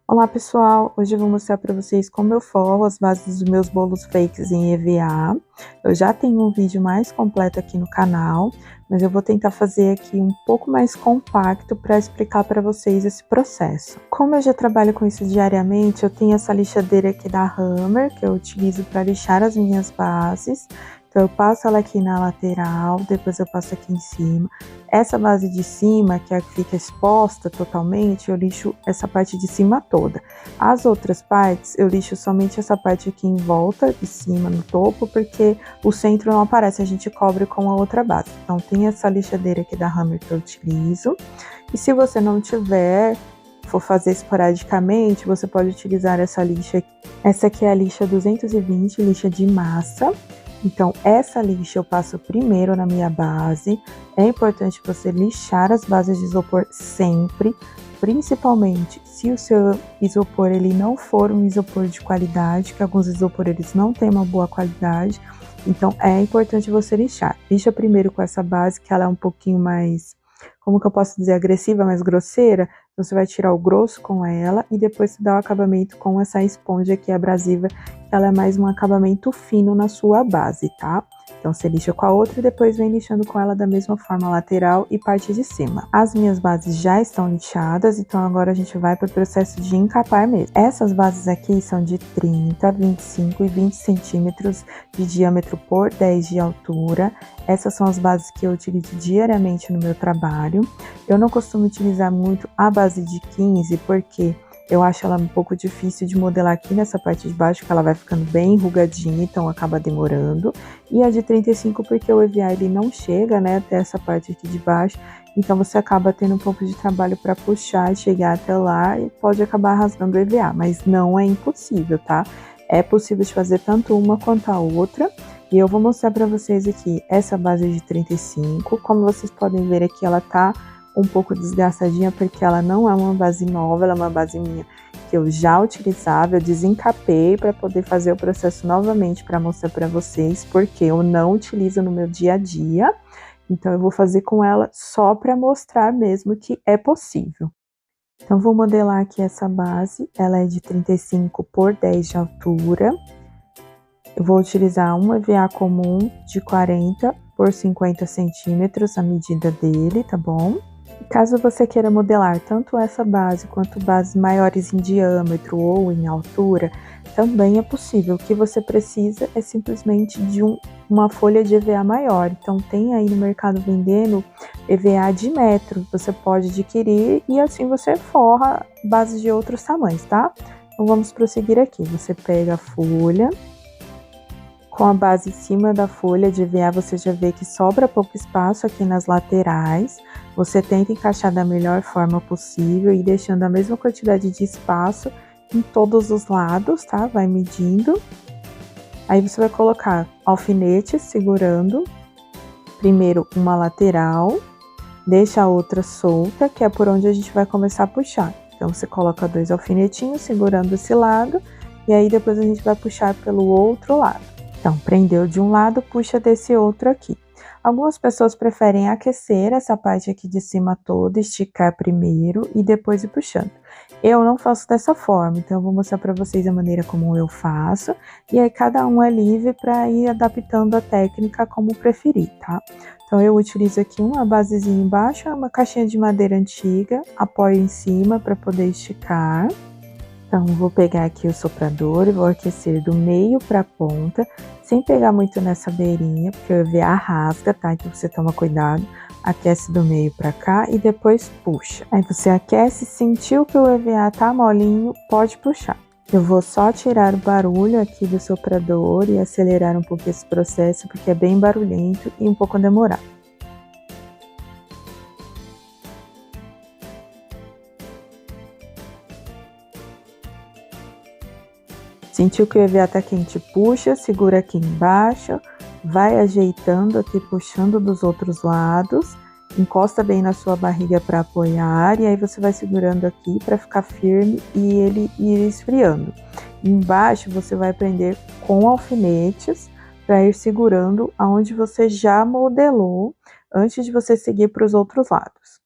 Olá pessoal, hoje eu vou mostrar para vocês como eu forro as bases dos meus bolos fakes em EVA. Eu já tenho um vídeo mais completo aqui no canal, mas eu vou tentar fazer aqui um pouco mais compacto para explicar para vocês esse processo. Como eu já trabalho com isso diariamente, eu tenho essa lixadeira aqui da Hammer, que eu utilizo para lixar as minhas bases. Então eu passo ela aqui na lateral, depois eu passo aqui em cima. Essa base de cima, que é a que fica exposta totalmente, eu lixo essa parte de cima toda. As outras partes, eu lixo somente essa parte aqui em volta, de cima, no topo, porque o centro não aparece, a gente cobre com a outra base. Então tem essa lixadeira aqui da Hammer que eu utilizo. E se você não tiver, for fazer esporadicamente, você pode utilizar essa lixa aqui. Essa aqui é a lixa 220, lixa de massa. Então, essa lixa eu passo primeiro na minha base. É importante você lixar as bases de isopor sempre, principalmente se o seu isopor ele não for um isopor de qualidade, que alguns isopor eles não têm uma boa qualidade. Então, é importante você lixar. Lixa primeiro com essa base, que ela é um pouquinho mais, como que eu posso dizer, agressiva, mais grosseira. Então, você vai tirar o grosso com ela e depois você dá o acabamento com essa esponja aqui abrasiva, que ela é mais um acabamento fino na sua base, tá? Então, você lixa com a outra e depois vem lixando com ela da mesma forma, lateral e parte de cima. As minhas bases já estão lixadas, então agora a gente vai para o processo de encapar mesmo. Essas bases aqui são de 30, 25 e 20 centímetros de diâmetro por 10 de altura. Essas são as bases que eu utilizo diariamente no meu trabalho. Eu não costumo utilizar muito a base de 15, porque eu acho ela um pouco difícil de modelar aqui nessa parte de baixo, que ela vai ficando bem enrugadinha, então acaba demorando. E a de 35, porque o EVA ele não chega, né, até essa parte aqui de baixo, então você acaba tendo um pouco de trabalho para puxar e chegar até lá e pode acabar rasgando o EVA, mas não é impossível, tá? É possível de fazer tanto uma quanto a outra. E eu vou mostrar para vocês aqui essa base de 35, como vocês podem ver aqui, ela tá um pouco desgastadinha, porque ela não é uma base nova, ela é uma base minha que eu já utilizava, eu desencapei para poder fazer o processo novamente para mostrar para vocês, porque eu não utilizo no meu dia a dia, então eu vou fazer com ela só para mostrar mesmo que é possível. Então vou modelar aqui essa base, ela é de 35 por 10 de altura. Eu vou utilizar um EVA comum de 40 por 50 centímetros, a medida dele, tá bom? Caso você queira modelar tanto essa base quanto bases maiores em diâmetro ou em altura, também é possível. O que você precisa é simplesmente de uma folha de EVA maior. Então tem aí no mercado vendendo EVA de metro, você pode adquirir e assim você forra bases de outros tamanhos, tá? Então vamos prosseguir aqui. Você pega a folha. Com a base em cima da folha de EVA, você já vê que sobra pouco espaço aqui nas laterais. Você tenta encaixar da melhor forma possível e deixando a mesma quantidade de espaço em todos os lados, tá? Vai medindo. Aí você vai colocar alfinetes segurando. Primeiro uma lateral, deixa a outra solta, que é por onde a gente vai começar a puxar. Então você coloca 2 alfinetinhos segurando esse lado e aí depois a gente vai puxar pelo outro lado. Então, prendeu de um lado, puxa desse outro aqui. Algumas pessoas preferem aquecer essa parte aqui de cima toda, esticar primeiro e depois ir puxando. Eu não faço dessa forma, então eu vou mostrar para vocês a maneira como eu faço. E aí cada um é livre para ir adaptando a técnica como preferir, tá? Então eu utilizo aqui uma basezinha embaixo, uma caixinha de madeira antiga, apoio em cima para poder esticar. Então, vou pegar aqui o soprador e vou aquecer do meio para a ponta, sem pegar muito nessa beirinha, porque o EVA rasga, tá? Então, você toma cuidado, aquece do meio para cá e depois puxa. Aí, você aquece, sentiu que o EVA tá molinho, pode puxar. Eu vou só tirar o barulho aqui do soprador e acelerar um pouco esse processo, porque é bem barulhento e um pouco demorado. Sentiu que o EVA tá quente, puxa, segura aqui embaixo, vai ajeitando aqui, puxando dos outros lados, encosta bem na sua barriga para apoiar, e aí você vai segurando aqui para ficar firme e ele ir esfriando. Embaixo você vai prender com alfinetes para ir segurando aonde você já modelou, antes de você seguir para os outros lados.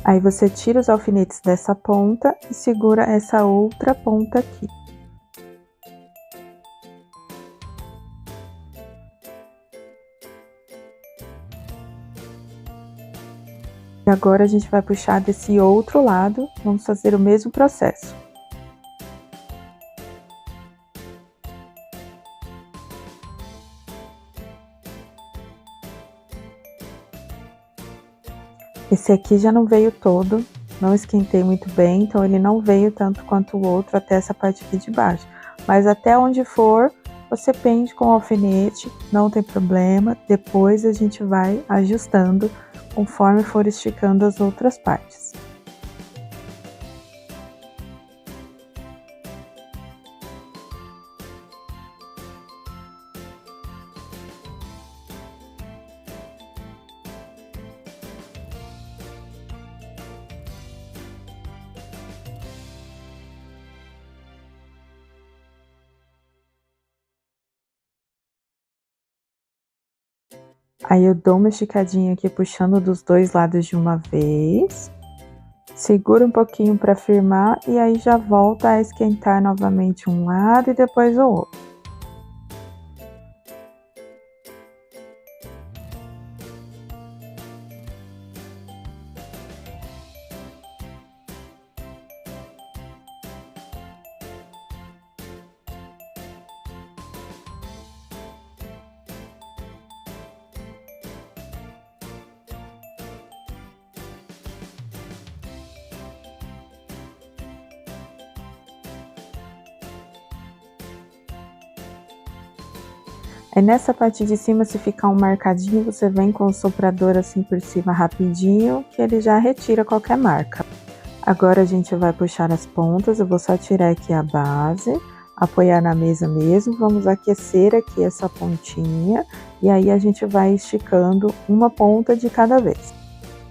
Aí você tira os alfinetes dessa ponta e segura essa outra ponta aqui. E agora a gente vai puxar desse outro lado, vamos fazer o mesmo processo. Esse aqui já não veio todo, não esquentei muito bem, então ele não veio tanto quanto o outro até essa parte aqui de baixo. Mas até onde for, você pende com o alfinete, não tem problema, depois a gente vai ajustando conforme for esticando as outras partes. Aí eu dou uma esticadinha aqui puxando dos dois lados de uma vez, segura um pouquinho para firmar e aí já volta a esquentar novamente um lado e depois o outro. Aí nessa parte de cima, se ficar um marcadinho, você vem com o soprador assim por cima rapidinho, que ele já retira qualquer marca. Agora a gente vai puxar as pontas, eu vou só tirar aqui a base, apoiar na mesa mesmo, vamos aquecer aqui essa pontinha, e aí a gente vai esticando uma ponta de cada vez.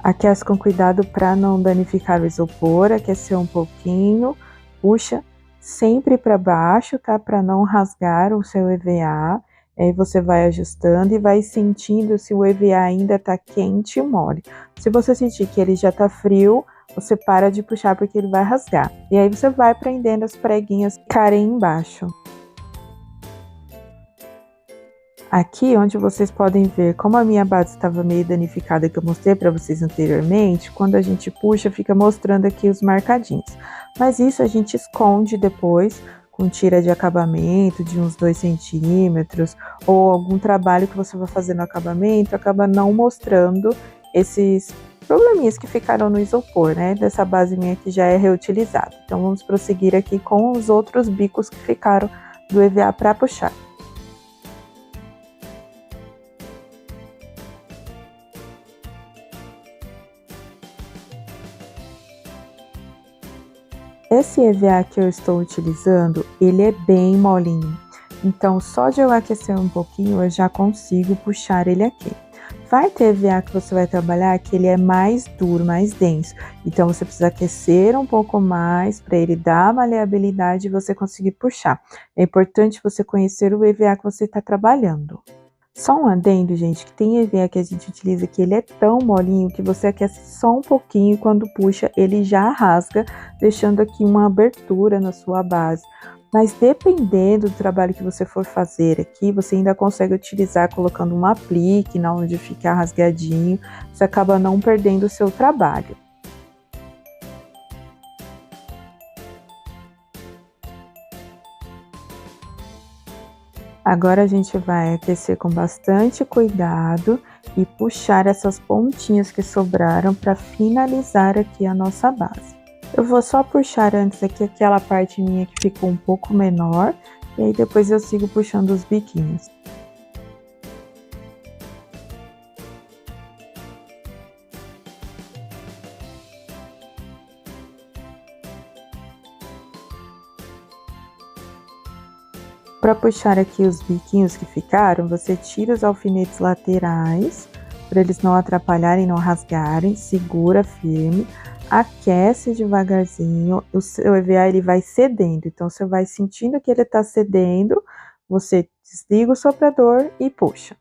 Aquece com cuidado para não danificar o isopor, aquecer um pouquinho, puxa sempre para baixo, tá? Para não rasgar o seu EVA. Aí você vai ajustando e vai sentindo se o EVA ainda tá quente ou mole. Se você sentir que ele já tá frio, você para de puxar porque ele vai rasgar. E aí você vai prendendo as preguinhas que ficarem embaixo. Aqui, onde vocês podem ver como a minha base estava meio danificada, que eu mostrei para vocês anteriormente, quando a gente puxa, fica mostrando aqui os marcadinhos. Mas isso a gente esconde depois com tira de acabamento de uns 2 centímetros, ou algum trabalho que você vai fazer no acabamento, acaba não mostrando esses probleminhas que ficaram no isopor, né? Dessa base minha que já é reutilizada. Então, vamos prosseguir aqui com os outros bicos que ficaram do EVA para puxar. Esse EVA que eu estou utilizando, ele é bem molinho, então só de eu aquecer um pouquinho eu já consigo puxar ele aqui. Vai ter EVA que você vai trabalhar que ele é mais duro, mais denso, então você precisa aquecer um pouco mais para ele dar maleabilidade e você conseguir puxar. É importante você conhecer o EVA que você está trabalhando. Só um adendo, gente, que tem EVA que a gente utiliza que ele é tão molinho que você aquece só um pouquinho e quando puxa ele já rasga, deixando aqui uma abertura na sua base. Mas dependendo do trabalho que você for fazer aqui, você ainda consegue utilizar colocando um aplique na onde ficar rasgadinho, você acaba não perdendo o seu trabalho. Agora a gente vai aquecer com bastante cuidado e puxar essas pontinhas que sobraram para finalizar aqui a nossa base. Eu vou só puxar antes aqui aquela parte minha que ficou um pouco menor, e aí depois eu sigo puxando os biquinhos. Para puxar aqui os biquinhos que ficaram, você tira os alfinetes laterais, para eles não atrapalharem, não rasgarem, segura firme, aquece devagarzinho, o seu EVA ele vai cedendo, então você vai sentindo que ele está cedendo, você desliga o soprador e puxa.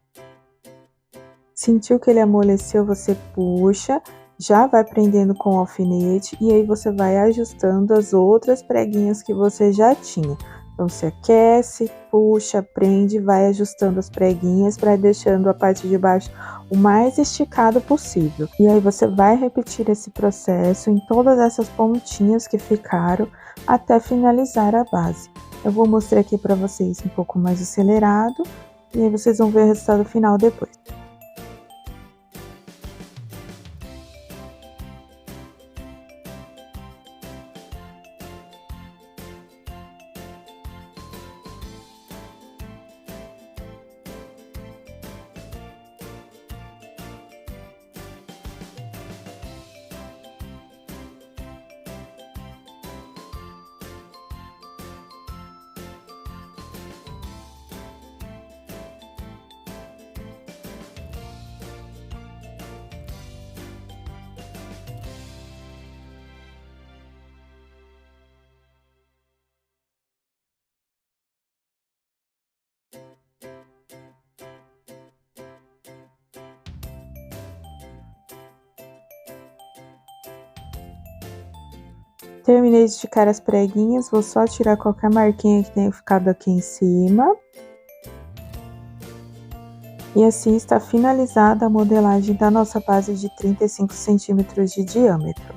Sentiu que ele amoleceu, você puxa, já vai prendendo com o alfinete e aí você vai ajustando as outras preguinhas que você já tinha. Então, você aquece, puxa, prende, vai ajustando as preguinhas para deixando a parte de baixo o mais esticado possível. E aí você vai repetir esse processo em todas essas pontinhas que ficaram até finalizar a base. Eu vou mostrar aqui para vocês um pouco mais acelerado e aí vocês vão ver o resultado final depois. Terminei de esticar as preguinhas, vou só tirar qualquer marquinha que tenha ficado aqui em cima. E assim está finalizada a modelagem da nossa base de 35 centímetros de diâmetro.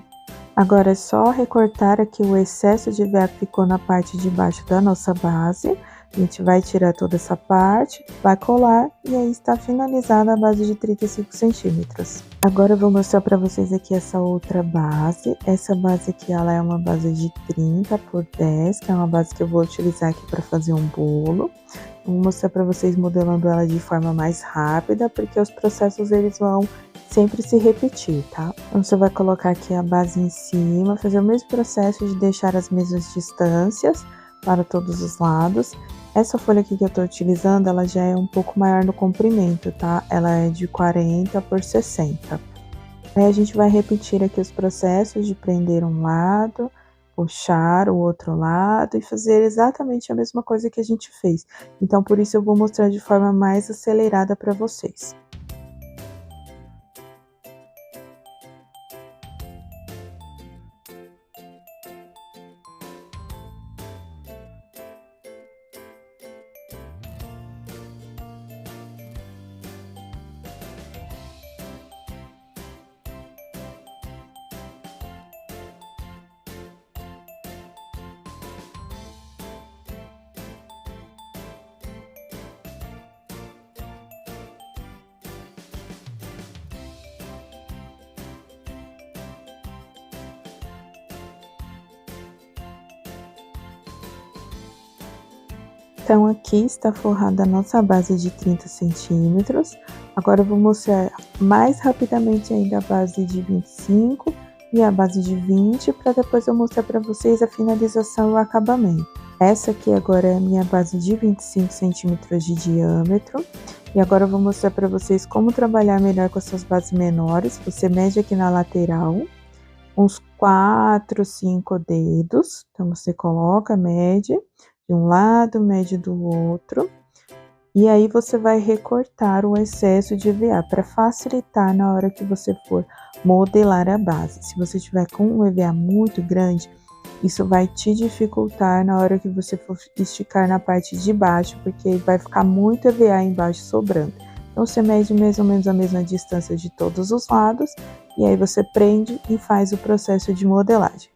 Agora é só recortar aqui o excesso de EVA que ficou na parte de baixo da nossa base. A gente vai tirar toda essa parte, vai colar e aí está finalizada a base de 35 centímetros. Agora eu vou mostrar para vocês aqui essa outra base. Essa base aqui, ela é uma base de 30 por 10, que é uma base que eu vou utilizar aqui para fazer um bolo. Vou mostrar para vocês modelando ela de forma mais rápida, porque os processos eles vão sempre se repetir, tá? Então, você vai colocar aqui a base em cima, fazer o mesmo processo de deixar as mesmas distâncias para todos os lados. Essa folha aqui que eu tô utilizando, ela já é um pouco maior no comprimento, tá? Ela é de 40 por 60. Aí a gente vai repetir aqui os processos de prender um lado, puxar o outro lado e fazer exatamente a mesma coisa que a gente fez. Então, por isso eu vou mostrar de forma mais acelerada para vocês. Então, aqui está forrada a nossa base de 30 centímetros. Agora, eu vou mostrar mais rapidamente ainda a base de 25 e a base de 20, para depois eu mostrar para vocês a finalização e o acabamento. Essa aqui agora é a minha base de 25 centímetros de diâmetro. E agora eu vou mostrar para vocês como trabalhar melhor com essas bases menores. Você mede aqui na lateral uns 4, 5 dedos. Então, você coloca, mede de um lado, mede do outro. E aí, você vai recortar o excesso de EVA para facilitar na hora que você for modelar a base. Se você tiver com um EVA muito grande, isso vai te dificultar na hora que você for esticar na parte de baixo, porque vai ficar muito EVA embaixo sobrando. Então, você mede mais ou menos a mesma distância de todos os lados, e aí você prende e faz o processo de modelagem.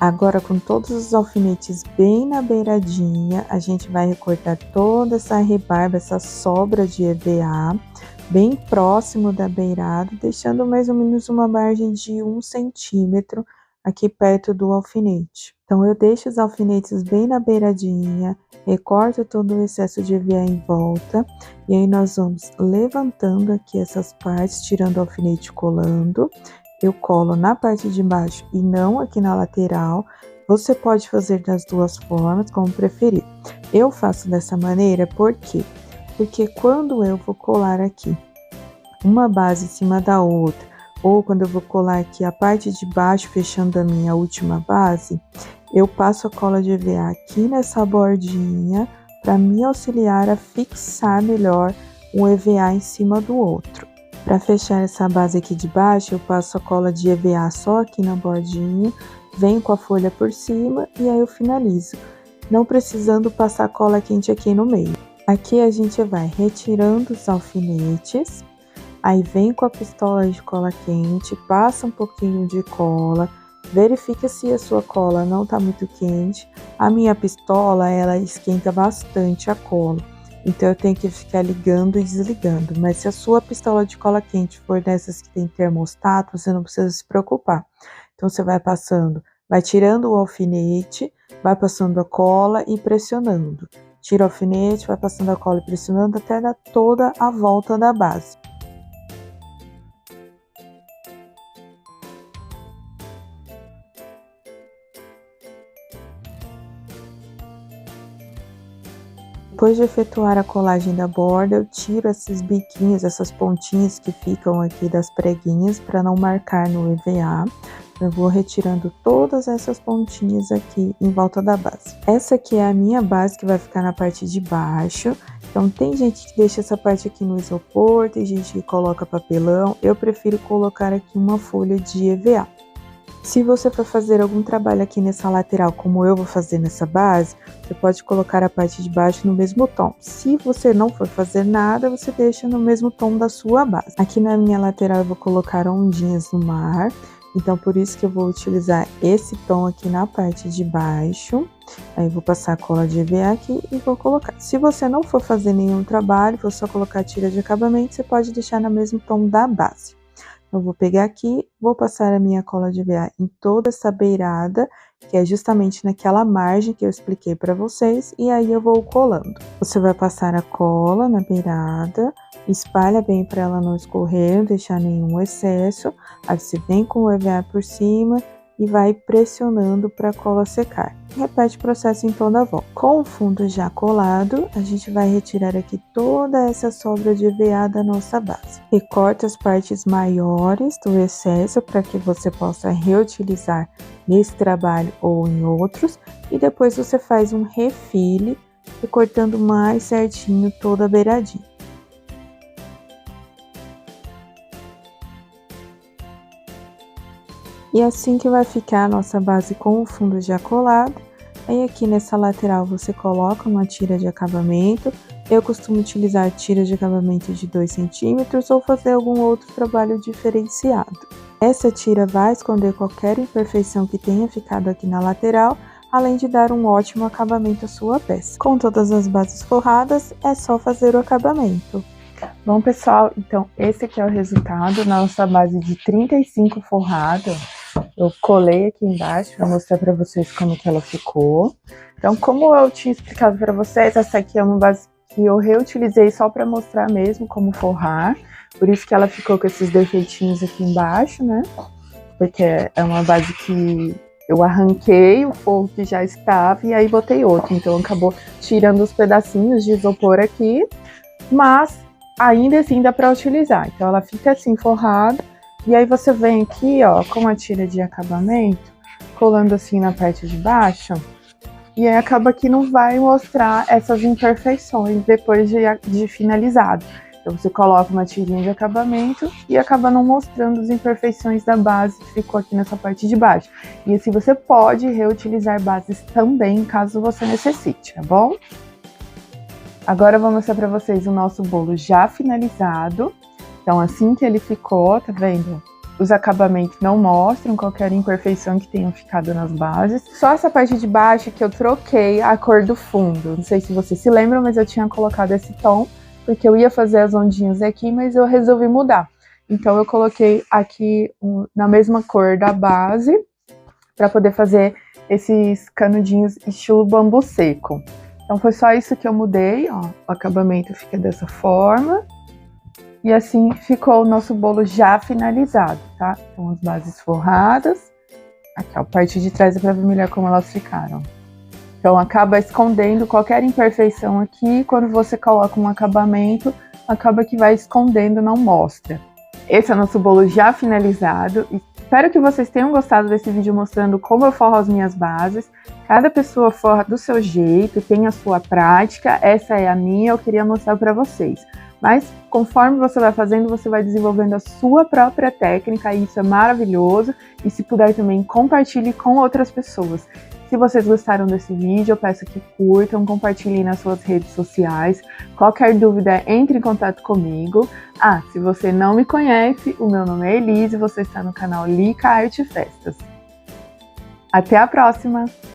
Agora, com todos os alfinetes bem na beiradinha, a gente vai recortar toda essa rebarba, essa sobra de EVA, bem próximo da beirada, deixando mais ou menos uma margem de 1 centímetro aqui perto do alfinete. Então, eu deixo os alfinetes bem na beiradinha, recorto todo o excesso de EVA em volta, e aí nós vamos levantando aqui essas partes, tirando o alfinete e colando. Eu colo na parte de baixo e não aqui na lateral. Você pode fazer das duas formas, como preferir. Eu faço dessa maneira, por quê? Porque quando eu vou colar aqui uma base em cima da outra, ou quando eu vou colar aqui a parte de baixo, fechando a minha última base, eu passo a cola de EVA aqui nessa bordinha para me auxiliar a fixar melhor um EVA em cima do outro. Para fechar essa base aqui de baixo, eu passo a cola de EVA só aqui na bordinha, venho com a folha por cima e aí eu finalizo, não precisando passar cola quente aqui no meio. Aqui a gente vai retirando os alfinetes, aí vem com a pistola de cola quente, passa um pouquinho de cola, verifica se a sua cola não tá muito quente. A minha pistola, ela esquenta bastante a cola, então eu tenho que ficar ligando e desligando. Mas se a sua pistola de cola quente for dessas que tem termostato, você não precisa se preocupar. Então você vai passando, vai tirando o alfinete, vai passando a cola e pressionando. Tira o alfinete, vai passando a cola e pressionando até dar toda a volta da base. Depois de efetuar a colagem da borda, eu tiro esses biquinhos, essas pontinhas que ficam aqui das preguinhas para não marcar no EVA. Eu vou retirando todas essas pontinhas aqui em volta da base. Essa aqui é a minha base que vai ficar na parte de baixo. Então tem gente que deixa essa parte aqui no isopor, tem gente que coloca papelão. Eu prefiro colocar aqui uma folha de EVA. Se você for fazer algum trabalho aqui nessa lateral, como eu vou fazer nessa base, você pode colocar a parte de baixo no mesmo tom. Se você não for fazer nada, você deixa no mesmo tom da sua base. Aqui na minha lateral eu vou colocar ondinhas no mar, então por isso que eu vou utilizar esse tom aqui na parte de baixo. Aí eu vou passar a cola de EVA aqui e vou colocar. Se você não for fazer nenhum trabalho, for só colocar tira de acabamento, você pode deixar no mesmo tom da base. Eu vou pegar aqui, vou passar a minha cola de EVA em toda essa beirada, que é justamente naquela margem que eu expliquei para vocês, e aí eu vou colando. Você vai passar a cola na beirada, espalha bem para ela não escorrer, não deixar nenhum excesso, aí você vem com o EVA por cima e vai pressionando para a cola secar. Repete o processo em toda a volta. Com o fundo já colado, a gente vai retirar aqui toda essa sobra de EVA da nossa base. Recorta as partes maiores do excesso para que você possa reutilizar nesse trabalho ou em outros. E depois você faz um refile, recortando mais certinho toda a beiradinha. E assim que vai ficar a nossa base com o fundo já colado. Aí aqui nessa lateral você coloca uma tira de acabamento. Eu costumo utilizar tiras de acabamento de 2 centímetros ou fazer algum outro trabalho diferenciado. Essa tira vai esconder qualquer imperfeição que tenha ficado aqui na lateral, além de dar um ótimo acabamento à sua peça. Com todas as bases forradas, é só fazer o acabamento. Bom, pessoal, então esse aqui é o resultado na nossa base de 35 forrada. Eu colei aqui embaixo para mostrar para vocês como que ela ficou. Então, como eu tinha explicado para vocês, essa aqui é uma base que eu reutilizei só para mostrar mesmo como forrar. Por isso que ela ficou com esses defeitinhos aqui embaixo, né? Porque é uma base que eu arranquei o forro que já estava e aí botei outro. Então, acabou tirando os pedacinhos de isopor aqui, mas ainda assim dá para utilizar. Então, ela fica assim forrada. E aí você vem aqui, ó, com a tira de acabamento, colando assim na parte de baixo, e aí acaba que não vai mostrar essas imperfeições depois de finalizado. Então você coloca uma tirinha de acabamento e acaba não mostrando as imperfeições da base que ficou aqui nessa parte de baixo. E assim você pode reutilizar bases também, caso você necessite, tá bom? Agora eu vou mostrar pra vocês o nosso bolo já finalizado. Então, assim que ele ficou, tá vendo? Os acabamentos não mostram qualquer imperfeição que tenha ficado nas bases. Só essa parte de baixo que eu troquei a cor do fundo. Não sei se vocês se lembram, mas eu tinha colocado esse tom, porque eu ia fazer as ondinhas aqui, mas eu resolvi mudar. Então, eu coloquei aqui na mesma cor da base, para poder fazer esses canudinhos estilo bambu seco. Então foi só isso que eu mudei, ó, o acabamento fica dessa forma. E assim ficou o nosso bolo já finalizado, tá? Então as bases forradas, aqui ó, a parte de trás é para ver melhor como elas ficaram. Então acaba escondendo qualquer imperfeição aqui, quando você coloca um acabamento, acaba que vai escondendo, não mostra. Esse é o nosso bolo já finalizado. Espero que vocês tenham gostado desse vídeo mostrando como eu forro as minhas bases. Cada pessoa forra do seu jeito, tem a sua prática, essa é a minha, eu queria mostrar para vocês. Mas conforme você vai fazendo, você vai desenvolvendo a sua própria técnica e isso é maravilhoso. E se puder também, compartilhe com outras pessoas. Se vocês gostaram desse vídeo, eu peço que curtam, compartilhem nas suas redes sociais. Qualquer dúvida, entre em contato comigo. Ah, se você não me conhece, o meu nome é Elise e você está no canal Lica Arte e Festas. Até a próxima!